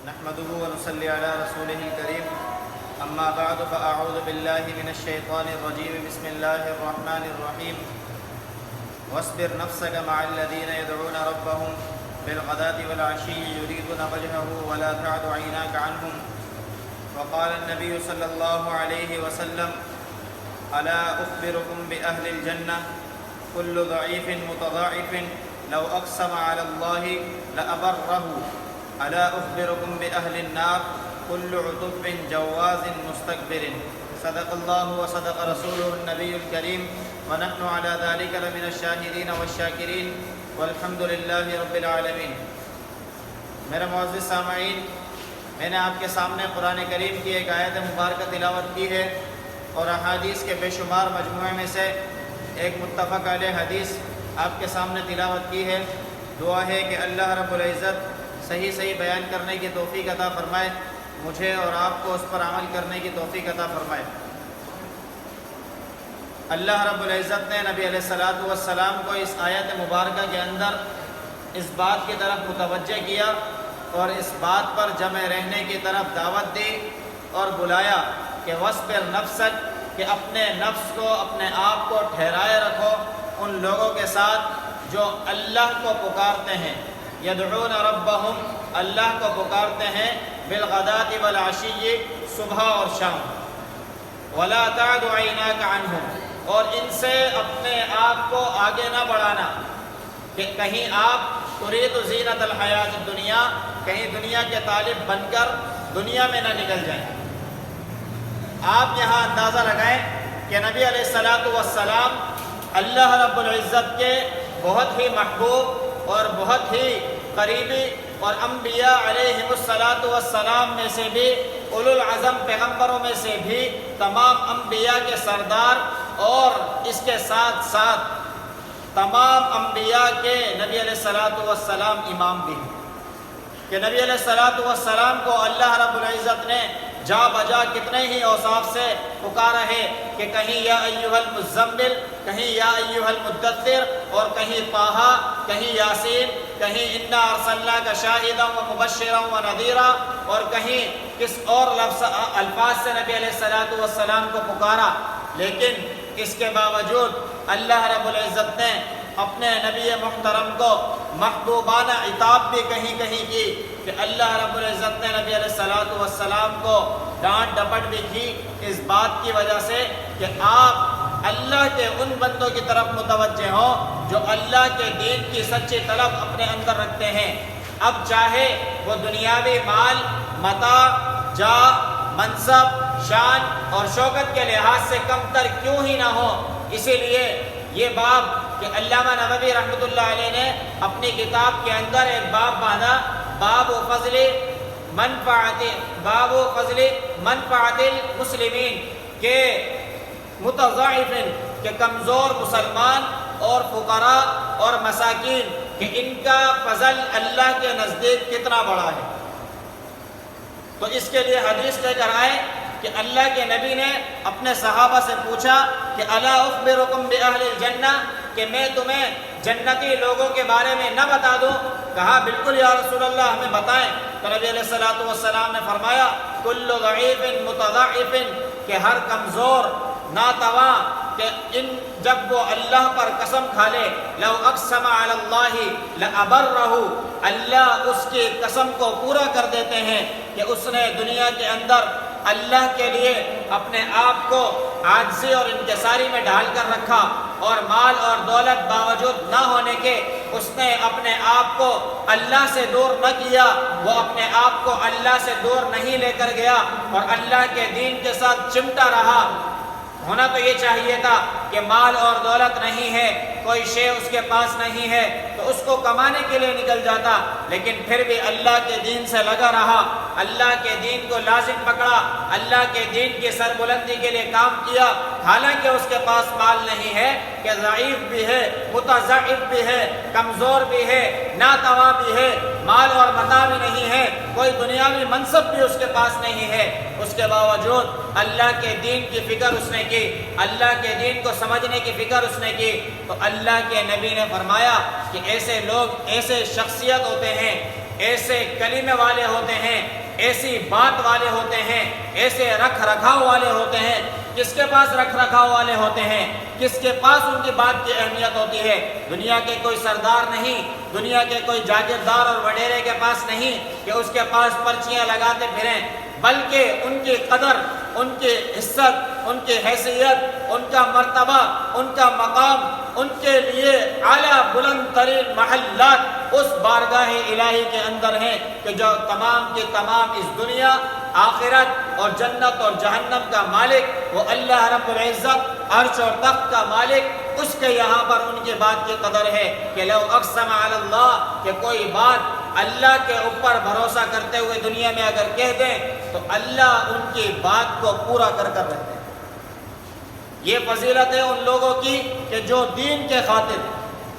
نحمده ونصلي على رسوله الكريم أما بعد فأعوذ بالله من الشيطان الرجيم بسم الله الرحمن الرحيم واصبر نفسك مع الذين يدعون ربهم بالغداة والعشي يريدون وجهه ولا تعد عيناك عنهم وقال النبي صلى الله عليه وسلم ألا أخبركم بأهل الجنة كل ضعيف متضاعف لو أقسم على الله لأبره ألا أخبركم بأهل النار كل عتب جواز مستكبر صدق الله وصدق رسوله النبي الكريم ونحن على ذلك لمن الشاهدين والشاكرين والحمد لله رب العالمين۔ میرے معزز سامعین، میں نے آپ کے سامنے قرآن کریم کی ایک آیت مبارکہ تلاوت کی ہے اور احادیث کے بے شمار مجموعے میں سے ایک متفق علیہ حدیث آپ کے سامنے تلاوت کی ہے۔ دعا ہے کہ اللہ رب العزت صحیح بیان کرنے کی توفیق عطا فرمائے، مجھے اور آپ کو اس پر عمل کرنے کی توفیق عطا فرمائے۔ اللہ رب العزت نے نبی علیہ السلام کو اس آیت مبارکہ کے اندر اس بات کی طرف متوجہ کیا اور اس بات پر جمع رہنے کی طرف دعوت دی اور بلایا کہ وَاصْبِرْ نَفْسَكَ، کہ اپنے نفس کو، اپنے آپ کو ٹھہرائے رکھو ان لوگوں کے ساتھ جو اللہ کو پکارتے ہیں، یدعون ربہم، اللہ کو پکارتے ہیں، بالغداۃ والعشی، صبح اور شام، ولا تعد عیناک عنہم، اور ان سے اپنے آپ کو آگے نہ بڑھانا کہ کہیں آپ ترید زینت الحیات الدنیا، کہیں دنیا کے طالب بن کر دنیا میں نہ نکل جائیں۔ آپ یہاں اندازہ لگائیں کہ نبی علیہ السلام اللہ رب العزت کے بہت ہی محبوب اور بہت ہی قریبی اور انبیاء علیہم السلام میں سے بھی، اولو العزم پیغمبروں میں سے بھی تمام انبیاء کے سردار، اور اس کے ساتھ ساتھ تمام انبیاء کے نبی علیہ السلام امام بھی ہیں کہ نبی علیہ السلام کو اللہ رب العزت نے جا بجا کتنے ہی اوصاف سے پکارا ہے کہ کہیں یا ایھا المزمل، کہیں یا ایھا المدثر، اور کہیں طٰہٰ، کہیں یاسین، کہیں انا ارسلناک شاہدا ومبشرا ونذیرا، اور کہیں کس اور الفاظ سے نبی علیہ السلام کو پکارا۔ لیکن اس کے باوجود اللہ رب العزت نے اپنے نبی محترم کو محبوبانہ عتاب بھی کہیں کی کہ اللہ رب العزت نے نبی علیہ السلام کو ڈانٹ ڈپٹ بھی کی اس بات کی وجہ سے کہ آپ اللہ کے ان بندوں کی طرف متوجہ ہوں جو اللہ کے دین کی سچی طلب اپنے اندر رکھتے ہیں، اب چاہے وہ دنیاوی مال، متاع، جاہ، منصب، شان اور شوکت کے لحاظ سے کم تر کیوں ہی نہ ہو۔ اسی لیے یہ باب کہ علامہ نووی رحمۃ اللہ علیہ نے اپنی کتاب کے اندر ایک باب باندھا، باب فضل منفعت المسلمین، کہ متضاعفین، کہ کمزور مسلمان اور فقراء اور مساکین، کہ ان کا فضل اللہ کے نزدیک کتنا بڑا ہے۔ تو اس کے لیے حدیث لے کر آئے کہ اللہ کے نبی نے اپنے صحابہ سے پوچھا کہ الا اخبرکم باہل الجنہ، کہ میں تمہیں جنتی لوگوں کے بارے میں نہ بتا دوں؟ کہا بالکل یا رسول اللہ، ہمیں بتائیں۔ تو نبی علیہ السلام نے فرمایا کل ضعیف متضاعف، کہ ہر کمزور ناتواں، کہ جب وہ اللہ پر قسم کھا لے، لو اقسم علی اللہ لابرہ، اللہ اس کی قسم کو پورا کر دیتے ہیں کہ اس نے دنیا کے اندر اللہ کے لیے اپنے آپ کو عاجزی اور انکساری میں ڈھال کر رکھا، اور مال اور دولت باوجود نہ ہونے کے اس نے اپنے آپ کو اللہ سے دور نہ کیا، وہ اپنے آپ کو اللہ سے دور نہیں لے کر گیا اور اللہ کے دین کے ساتھ چمٹا رہا۔ ہونا تو یہ چاہیے تھا کہ مال اور دولت نہیں ہے، کوئی شے اس کے پاس نہیں ہے تو اس کو کمانے کے لیے نکل جاتا، لیکن پھر بھی اللہ کے دین سے لگا رہا، اللہ کے دین کو لازم پکڑا، اللہ کے دین کی سربلندی کے لیے کام کیا، حالانکہ اس کے پاس مال نہیں ہے، کہ ضعیف بھی ہے، متضعف بھی ہے، کمزور بھی ہے، ناتواں بھی ہے، مال اور متاع بھی نہیں ہے، کوئی دنیاوی منصب بھی اس کے پاس نہیں ہے، اس کے باوجود اللہ کے دین کی فکر اس نے کی، اللہ کے دین کو سمجھنے کی فکر اس نے کی۔ تو اللہ کے نبی نے فرمایا کہ ایسے لوگ، ایسے شخصیت ہوتے ہیں ایسے کلمے والے ہوتے ہیں، ایسی بات والے ہوتے ہیں، ایسے رکھ رکھاؤ والے ہوتے ہیں۔ کس کے پاس رکھ رکھاؤ والے ہوتے ہیں؟ کس کے پاس ان کی بات کی اہمیت ہوتی ہے؟ دنیا کے کوئی سردار نہیں، دنیا کے کوئی جاگیردار اور وڈیرے کے پاس نہیں کہ اس کے پاس پرچیاں لگاتے پھریں، بلکہ ان کی قدر، ان کی عزت، ان کی حیثیت، ان کا مرتبہ، ان کا مقام، ان کے لیے اعلیٰ بلند ترین محلات اس بارگاہ الہی کے اندر ہیں کہ جو تمام کی تمام اس دنیا، آخرت اور جنت اور جہنم کا مالک وہ اللہ رب العزت، عرش اور تخت کا مالک، اس کے یہاں پر ان کی بات کی قدر ہے کہ لو اقسم علی اللہ، کہ کوئی بات اللہ کے اوپر بھروسہ کرتے ہوئے دنیا میں اگر کہہ دیں تو اللہ ان کی بات کو پورا کر رہتے ہیں۔ یہ فضیلت ہے ان لوگوں کی کہ جو دین کے خاطر،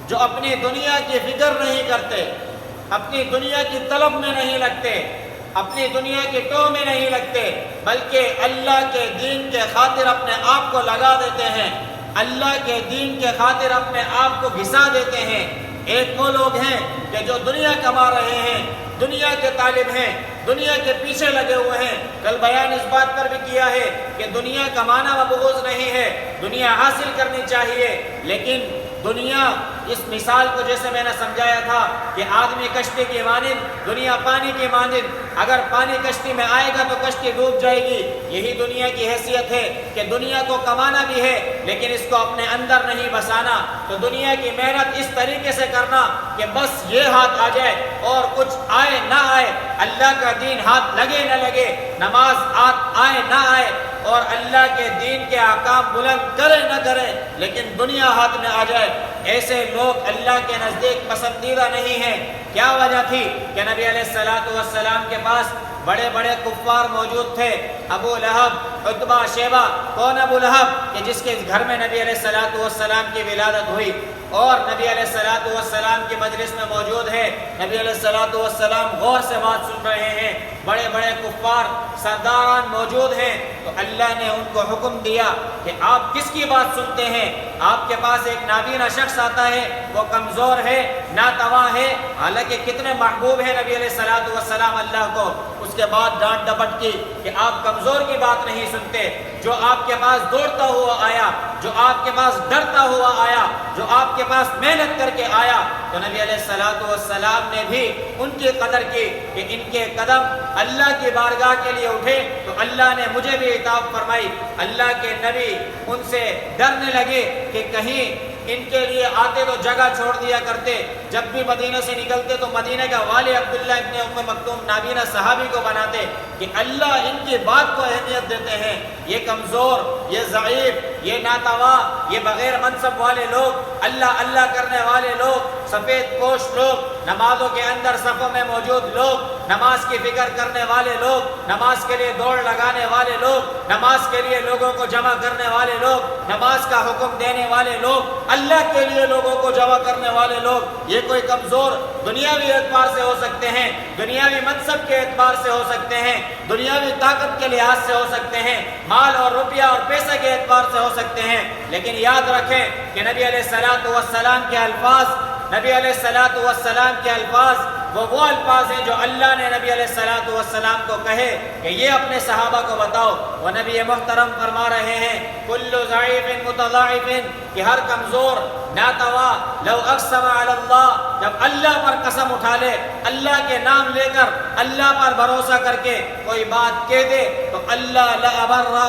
جو اپنی دنیا کی فکر نہیں کرتے، اپنی دنیا کی طلب میں نہیں لگتے، اپنی دنیا کی ٹو میں نہیں لگتے، بلکہ اللہ کے دین کے خاطر اپنے آپ کو لگا دیتے ہیں، اللہ کے دین کے خاطر اپنے آپ کو گھسا دیتے ہیں۔ ایک وہ لوگ ہیں کہ جو دنیا کما رہے ہیں، دنیا کے طالب ہیں، دنیا کے پیچھے لگے ہوئے ہیں۔ کل بیان اس بات پر بھی کیا ہے کہ دنیا کمانا مبغوض نہیں ہے، دنیا حاصل کرنی چاہیے، لیکن دنیا اس مثال کو جیسے میں نے سمجھایا تھا کہ آدمی کشتی کی مانند، دنیا پانی کی مانند، اگر پانی کشتی میں آئے گا تو کشتی ڈوب جائے گی۔ یہی دنیا کی حیثیت ہے کہ دنیا کو کمانا بھی ہے لیکن اس کو اپنے اندر نہیں بسانا۔ تو دنیا کی محنت اس طریقے سے کرنا کہ بس یہ ہاتھ آ جائے اور کچھ آئے نہ آئے، اللہ کا دین ہاتھ لگے نہ لگے، نماز آئے نہ آئے، اور اللہ کے دین کے احکام بلند کرے نہ کرے، لیکن دنیا ہاتھ میں آ جائے۔ ایسے لوگ اللہ کے نزدیک پسندیدہ نہیں ہیں۔ کیا وجہ تھی کہ نبی علیہ السلام کے پاس بڑے بڑے کفار موجود تھے، ابو لہب، عتبہ، شیبہ۔ کون ابو لہب؟ کہ جس کے گھر میں نبی علیہ السلام کی ولادت ہوئی اور نبی علیہ السلام کی مجلس میں موجود ہے، نبی علیہ السلام غور سے بات سن رہے ہیں، بڑے بڑے کفار سرداران موجود ہیں، تو اللہ نے ان کو حکم دیا کہ آپ کس کی بات سنتے ہیں؟ آپ کے پاس ایک نابینا شخص آتا ہے، وہ کمزور ہے، ناتواں ہے، حالانکہ کتنے محبوب ہیں نبی علیہ السلام اللہ کو۔ اس کے بعد ڈانٹ ڈپٹ کی کہ آپ کمزور کی بات نہیں سنتے، جو آپ کے پاس دوڑتا ہوا آیا، جو آپ کے پاس ڈرتا ہوا آیا، جو آپ کے پاس محنت کر کے آیا، تو نبی علیہ السلام نے بھی ان کی قدر کی کہ ان کے قدم اللہ کی بارگاہ کے لیے اٹھے تو اللہ نے مجھے بھی عتاب فرمائی۔ اللہ کے نبی ان سے ڈرنے لگے کہ کہیں ان کے لیے آتے تو جگہ چھوڑ دیا کرتے، جب بھی مدینہ سے نکلتے تو مدینہ کا والی عبداللہ ابن ام مکتوم نابینا صحابی کو بناتے کہ اللہ ان کی بات کو اہمیت دیتے ہیں۔ یہ کمزور، یہ ضعیف، یہ ناتواں، یہ بغیر منصب والے لوگ، اللہ اللہ کرنے والے لوگ، سفید پوش لوگ، نمازوں کے اندر صفوں میں موجود لوگ، نماز کی فکر کرنے والے لوگ، نماز کے لیے دوڑ لگانے والے لوگ، نماز کے لیے لوگوں کو جمع کرنے والے لوگ، نماز کا حکم دینے والے لوگ، اللہ کے لیے لوگوں کو جمع کرنے والے لوگ، یہ کوئی کمزور دنیاوی اعتبار سے ہو سکتے ہیں، دنیاوی منصب کے اعتبار سے ہو سکتے ہیں، دنیاوی طاقت کے لحاظ سے ہو سکتے ہیں، مال اور روپیہ اور پیسے کے اعتبار سے ہو سکتے ہیں، لیکن یاد رکھیں کہ نبی علیہ السلام کے الفاظ، نبی علیہ السلام کے الفاظ وہ الفاظ ہیں جو اللہ نے نبی علیہ السلام کو کہے کہ یہ اپنے صحابہ کو بتاؤ۔ وہ نبی محترم فرما رہے ہیں کل ضعیف متضاعف، کہ ہر کمزور ناتواں لو اقسم علی اللہ، جب اللہ پر قسم اٹھا لے، اللہ کے نام لے کر، اللہ پر بھروسہ کر کے کوئی بات کہہ دے تو اللہ لأبرہ،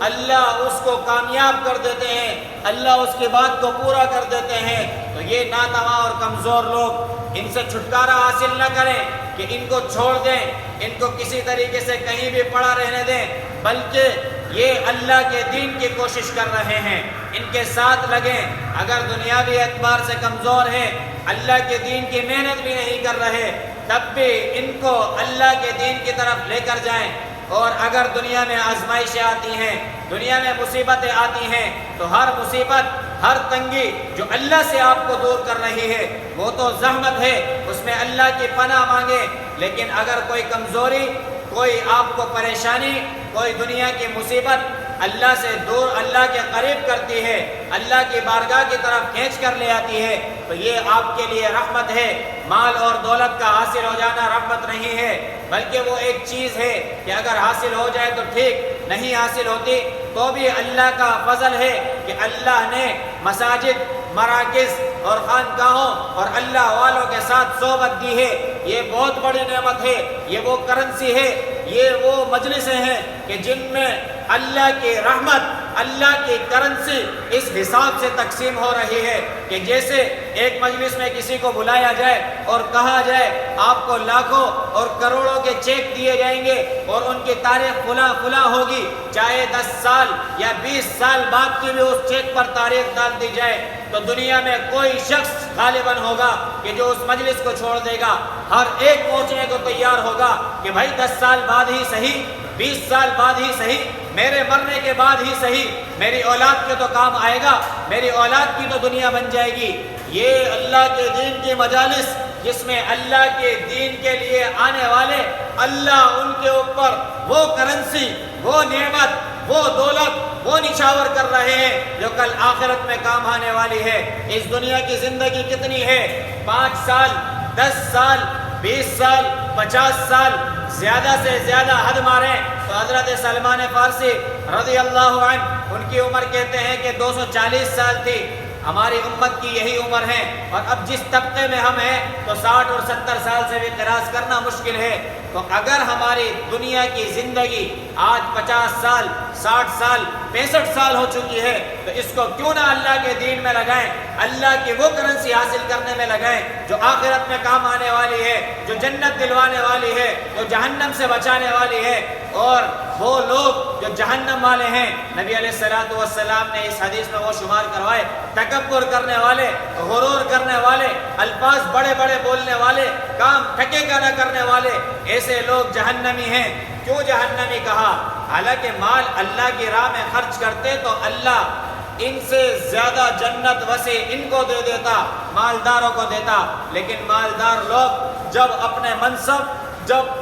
اللہ اس کو کامیاب کر دیتے ہیں، اللہ اس کی بات کو پورا کر دیتے ہیں۔ تو یہ ناتواں اور کمزور لوگ، ان سے چھٹکارا حاصل نہ کریں کہ ان کو چھوڑ دیں، ان کو کسی طریقے سے کہیں بھی پڑا رہنے دیں، بلکہ یہ اللہ کے دین کی کوشش کر رہے ہیں، ان کے ساتھ لگیں۔ اگر دنیاوی اعتبار سے کمزور ہیں، اللہ کے دین کی محنت بھی نہیں کر رہے، تب بھی ان کو اللہ کے دین کی طرف لے کر جائیں۔ اور اگر دنیا میں آزمائشیں آتی ہیں، دنیا میں مصیبتیں آتی ہیں، تو ہر مصیبت، ہر تنگی جو اللہ سے آپ کو دور کر رہی ہے وہ تو زحمت ہے، اس میں اللہ کی پناہ مانگے۔ لیکن اگر کوئی کمزوری، کوئی آپ کو پریشانی، کوئی دنیا کی مصیبت اللہ سے دور، اللہ کے قریب کرتی ہے، اللہ کی بارگاہ کی طرف کھینچ کر لے آتی ہے، تو یہ آپ کے لیے رحمت ہے۔ مال اور دولت کا حاصل ہو جانا رحمت نہیں ہے، بلکہ وہ ایک چیز ہے کہ اگر حاصل ہو جائے تو ٹھیک، نہیں حاصل ہوتی تو بھی اللہ کا فضل ہے کہ اللہ نے مساجد، مراکز اور خانقاہوں اور اللہ والوں کے ساتھ صحبت دی ہے۔ یہ بہت بڑی نعمت ہے، یہ وہ کرنسی ہے، یہ وہ مجلسیں ہیں کہ جن میں اللہ کی رحمت، اللہ کی کرنسی اس حساب سے تقسیم ہو رہی ہے کہ جیسے ایک مجلس میں کسی کو بلایا جائے اور کہا جائے آپ کو لاکھوں اور کروڑوں کے چیک دیے جائیں گے اور ان کی تاریخ فلاں فلاں ہوگی، چاہے 10 سال یا 20 سال بعد کی بھی اس چیک پر تاریخ ڈال دی جائے، تو دنیا میں کوئی شخص غالباً ہوگا کہ جو اس مجلس کو چھوڑ دے گا۔ ہر ایک پہنچنے کو تیار ہوگا کہ بھائی 10 سال بعد ہی صحیح، 20 سال بعد ہی صحیح، میرے مرنے کے بعد ہی صحیح، میری اولاد کے تو کام آئے گا، میری اولاد کی تو دنیا بن جائے گی۔ یہ اللہ کے دین کی مجالس جس میں اللہ کے دین کے لیے آنے والے، اللہ ان کے اوپر وہ کرنسی، وہ نعمت، وہ دولت، وہ نچھاور کر رہے ہیں جو کل آخرت میں کام آنے والی ہے۔ اس دنیا کی زندگی کتنی ہے؟ 5 سال، 10 سال، 20 سال، 50 سال، زیادہ سے زیادہ حد ماریں تو حضرت سلمان فارسی رضی اللہ عنہ، ان کی عمر کہتے ہیں کہ 240 سال تھی۔ ہماری امت کی یہی عمر ہے، اور اب جس طبقے میں ہم ہیں تو 60 اور 70 سال سے بھی قیاس کرنا مشکل ہے۔ تو اگر ہماری دنیا کی زندگی آج 50 سال، 60 سال، 65 سال ہو چکی ہے تو اس کو کیوں نہ اللہ کے دین میں لگائیں، اللہ کی وہ کرنسی حاصل کرنے میں لگائیں جو آخرت میں کام آنے والی ہے، جو جنت دلوانے والی ہے، جو جہنم سے بچانے والی ہے۔ اور وہ لوگ جو جہنم والے ہیں، نبی علیہ الصلوۃ والسلام نے اس حدیث میں وہ شمار کروائے، تکبر کرنے والے، غرور کرنے والے، الفاظ بڑے بڑے بولنے والے، کام ٹھکے کا نہ کرنے والے، ایسے لوگ جہنمی ہیں۔ کیوں جہنمی کہا؟ حالانکہ مال اللہ کی راہ میں خرچ کرتے تو اللہ ان سے زیادہ جنت وسیع ان کو دے دیتا، مالداروں کو دیتا، لیکن مالدار لوگ جب اپنے منصب، جب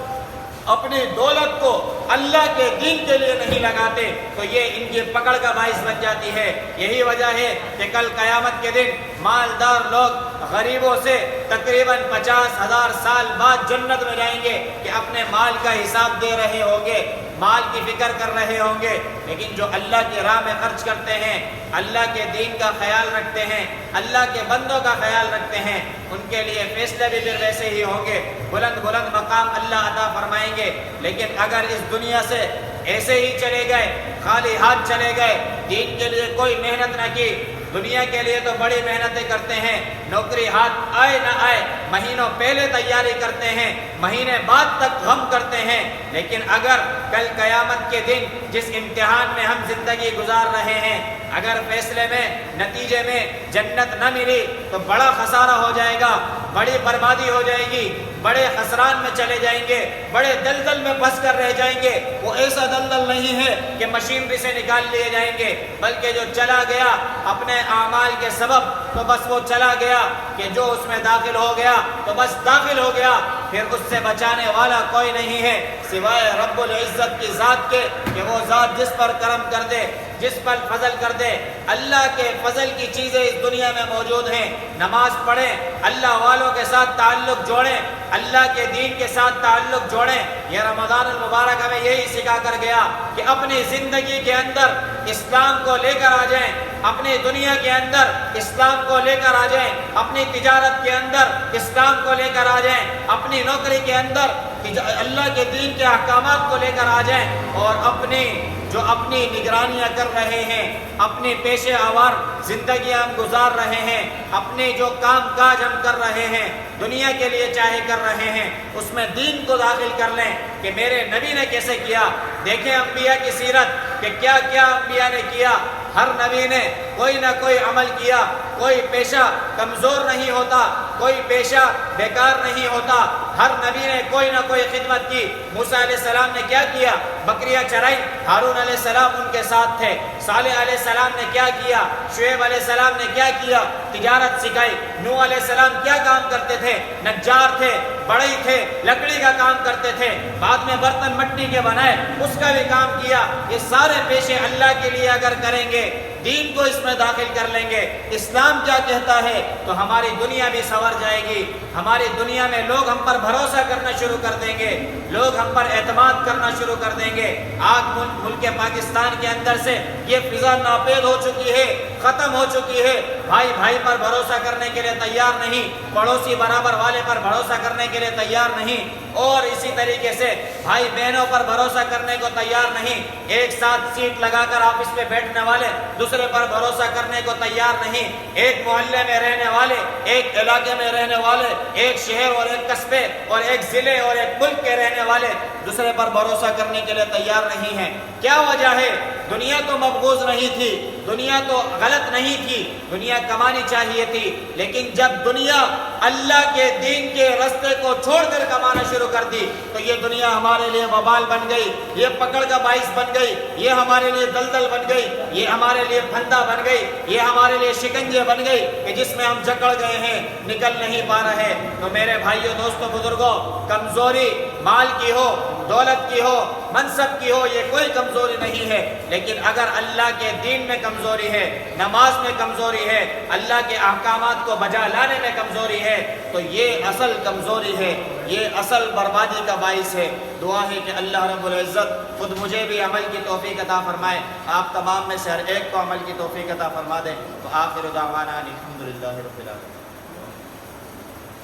اپنی دولت کو اللہ کے دین کے لیے نہیں لگاتے تو یہ ان کی پکڑ کا باعث بن جاتی ہے۔ یہی وجہ ہے کہ کل قیامت کے دن مالدار لوگ غریبوں سے تقریباً 50,000 سال بعد جنت میں جائیں گے کہ اپنے مال کا حساب دے رہے ہوں گے، مال کی فکر کر رہے ہوں گے، لیکن جو اللہ کی راہ میں خرچ کرتے ہیں، اللہ کے دین کا خیال رکھتے ہیں، اللہ کے بندوں کا خیال رکھتے ہیں، ان کے لیے فیصلے بھی پھر ویسے ہی ہوں گے، بلند بلند مقام اللہ عطا فرمائیں گے۔ لیکن اگر اس دنیا سے ایسے ہی چلے گئے، خالی ہاتھ چلے گئے، دین کے لیے کوئی محنت نہ کی، دنیا کے لیے تو بڑی محنتیں کرتے ہیں، نوکری ہاتھ آئے نہ آئے مہینوں پہلے تیاری کرتے ہیں، مہینے بعد تک غم کرتے ہیں، لیکن اگر کل قیامت کے دن جس امتحان میں ہم زندگی گزار رہے ہیں، اگر فیصلے میں، نتیجے میں جنت نہ ملی تو بڑا خسارہ ہو جائے گا، بڑی بربادی ہو جائے گی، بڑے خسران میں چلے جائیں گے، بڑے دلدل میں پھنس کر رہ جائیں گے۔ وہ ایسا دلدل نہیں ہے کہ مشینری سے نکال لیے جائیں گے، بلکہ جو چلا گیا اپنے اعمال کے سبب تو بس وہ چلا گیا، کہ جو اس میں داخل ہو گیا تو بس داخل ہو گیا، پھر اس سے بچانے والا کوئی نہیں ہے سوائے رب العزت کی ذات کے، کہ وہ ذات جس پر کرم کر دے، جس پر فضل کر دے۔ اللہ کے فضل کی چیزیں اس دنیا میں موجود ہیں۔ نماز پڑھیں، اللہ والوں کے ساتھ تعلق جوڑیں، اللہ کے دین کے ساتھ تعلق جوڑیں۔ یہ رمضان المبارک ہمیں یہی سکھا کر گیا کہ اپنی زندگی کے اندر اسلام کو لے کر آ جائیں، اپنی دنیا کے اندر اسلام کو لے کر آ جائیں، اپنی تجارت کے اندر اسلام کو لے کر آ جائیں، اپنی نوکری کے اندر اللہ کے دین کے احکامات کو لے کر آ جائیں، اور اپنی نگرانیاں کر رہے ہیں، اپنی پیشے آور زندگیاں ہم گزار رہے ہیں، اپنے جو کام کاج ہم کر رہے ہیں دنیا کے لیے چاہے کر رہے ہیں، اس میں دین کو داخل کر لیں کہ میرے نبی نے کیسے کیا۔ دیکھیں انبیاء کی سیرت کہ کیا کیا انبیاء نے کیا۔ ہر نبی نے کوئی نہ کوئی عمل کیا، کوئی پیشہ کمزور نہیں ہوتا، کوئی پیشہ بیکار نہیں ہوتا، ہر نبی نے کوئی نہ کوئی خدمت کی۔ موسیٰ علیہ السلام نے کیا کیا؟ بکریاں چرائی، ہارون علیہ السلام ان کے ساتھ تھے۔ صالح علیہ السلام نے کیا کیا؟ شعیب علیہ السلام نے کیا کیا؟ تجارت سکھائی۔ نوح علیہ السلام کیا کام کرتے تھے؟ نجار تھے، بڑھئی تھے، لکڑی کا کام کرتے تھے، بعد میں برتن مٹی کے بنائے، اس کا بھی کام کیا۔ یہ سارے پیشے اللہ کے لیے اگر کریں گے، دین کو اس میں داخل کر لیں گے، اسلام کیا کہتا ہے، تو ہماری دنیا بھی سنور جائے گی۔ ہماری دنیا میں لوگ ہم پر بھروسہ کرنا شروع کر دیں گے، لوگ ہم پر اعتماد کرنا شروع کر دیں گے۔ آج ملک پاکستان کے اندر سے یہ فضا ناپید ہو چکی ہے، ختم ہو چکی ہے۔ بھائی بھائی پر بھروسہ کرنے کے لیے تیار نہیں، پڑوسی برابر والے پر بھروسہ کرنے کے لیے تیار نہیں، اور اسی طریقے سے بھائی بہنوں پر بھروسہ کرنے کو تیار نہیں۔ ایک ساتھ سیٹ لگا کر آفس میں بیٹھنے والے دوسرے پر بھروسہ کرنے کو تیار نہیں۔ ایک محلے میں رہنے والے، ایک علاقے میں رہنے والے، ایک شہر اور ایک قصبے اور ایک ضلع اور ایک ملک کے رہنے والے دوسرے پر بھروسہ کرنے کے لیے تیار نہیں ہیں۔ کیا وجہ ہے؟ دنیا تو مقبوض نہیں تھی، دنیا تو غلط نہیں تھی، دنیا کمانی چاہیے تھی، لیکن جب دنیا اللہ کے دین کے راستے کو چھوڑ کر کمانا شروع کر دی تو یہ دنیا ہمارے لیے وبال بن گئی، یہ پکڑ کا باعث بن گئی، یہ ہمارے لیے دلدل بن گئی، یہ ہمارے لیے پھندا بن گئی، یہ ہمارے لیے شکنجے بن گئی کہ جس میں ہم جکڑ گئے ہیں، نکل نہیں پا رہے۔ تو میرے بھائیوں، دوستوں، بزرگوں، کمزوری مال کی ہو، دولت کی ہو، منصب کی ہو، یہ کوئی کمزوری نہیں ہے، لیکن اگر اللہ کے دین میں کمزوری ہے، نماز میں کمزوری ہے، اللہ کے احکامات کو بجا لانے میں کمزوری ہے، تو یہ اصل کمزوری ہے، یہ اصل بربادی کا باعث ہے۔ دعا ہے کہ اللہ رب العزت خود مجھے بھی عمل کی توفیق عطا فرمائے، آپ تمام میں سے ہر ایک کو عمل کی توفیق عطا فرما دیں۔ وآخر دعوانا الحمدللہ رب العالمین،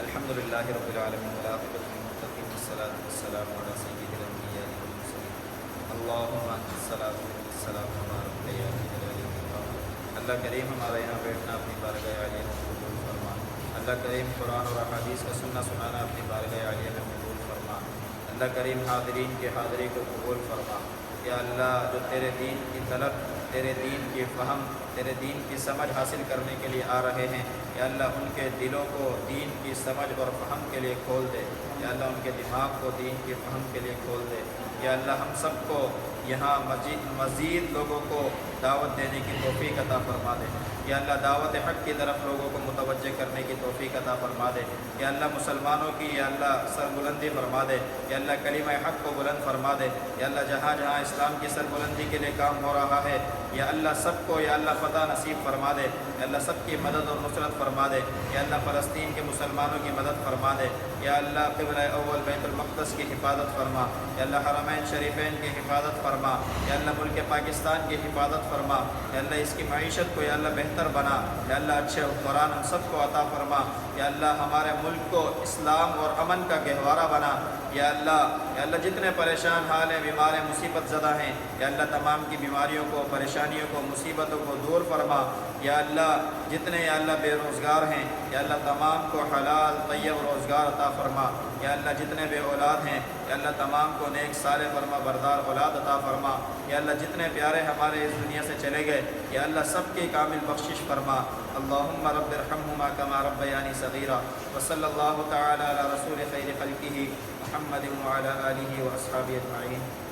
الحمدللہ رب العالمین، والعاقبۃ للمتقین، والصلاۃ والسلام علی سید الانبیاء والمرسلین، اللہم انت الصلاۃ والسلام علی ربیہ اللہ کریم، ہمارے یہاں بیٹھنا اپنی بارگاہ عالیہ میں قبول فرما۔ اللہ کریم، قرآن اور احادیث کا سننا سنانا اپنی بارگاہ عالیہ میں قبول فرما۔ اللہ کریم، حاضرین کے حاضری کو قبول فرما۔ یا اللہ، جو تیرے دین کی طلب، تیرے دین کی فہم، تیرے دین کی سمجھ حاصل کرنے کے لیے آ رہے ہیں، یا اللہ ان کے دلوں کو دین کی سمجھ اور فہم کے لیے کھول دے۔ یا اللہ ان کے دماغ کو دین کی فہم کے لیے کھول دے۔ یا اللہ ہم سب کو یہاں مزید لوگوں کو دعوت دینے کی توفیق عطا فرما دے۔ یا اللہ دعوت حق کی طرف لوگوں کو متوجہ کرنے کی توفیق عطا فرما دے۔ یا اللہ مسلمانوں کی یا اللہ سر بلندی فرما دے۔ یا اللہ کلمہ حق کو بلند فرما دے۔ یا اللہ جہاں جہاں اسلام کی سر بلندی کے لیے کام ہو رہا ہے، یا اللہ سب کو یا اللہ فتح نصیب فرما دے۔ یا اللہ سب کی مدد اور نصرت فرما دے۔ یا اللہ فلسطین کے مسلمانوں کی مدد فرما دے۔ یا اللہ قبلہ اول بیت المقدس کی حفاظت فرما۔ یا اللہ حرمین شریفین کی حفاظت فرما۔ یا اللہ ملک پاکستان کی حفاظت فرما۔ یا اللہ اس کی معیشت کو یا اللہ بہتر بنا۔ یا اللہ اچھے حکمران ہم سب کو عطا فرما۔ یا اللہ ہمارے ملک کو اسلام اور امن کا گہوارہ بنا۔ یا اللہ جتنے پریشان حال ہیں، بیمار ہیں، مصیبت زدہ ہیں، یا اللہ تمام کی بیماریوں کو، پریشانیوں کو، مصیبتوں کو دور فرما۔ یا اللہ جتنے یا اللہ بے روزگار ہیں، یا اللہ تمام کو حلال طیب روزگار عطا فرما۔ یا اللہ جتنے بے اولاد ہیں، یا اللہ تمام کو نیک صالح فرما بردار اولاد عطا فرما۔ یا اللہ جتنے پیارے ہمارے اس دنیا سے چلے گئے، یا اللہ سب کی کامل بخشش فرما۔ اللہم رب ارحمہما کما ربیانی صغیرا، وصلی اللہ تعالی علی رسول خیر خلقہ محمد وعلی آلہ واصحابہ اجمعین۔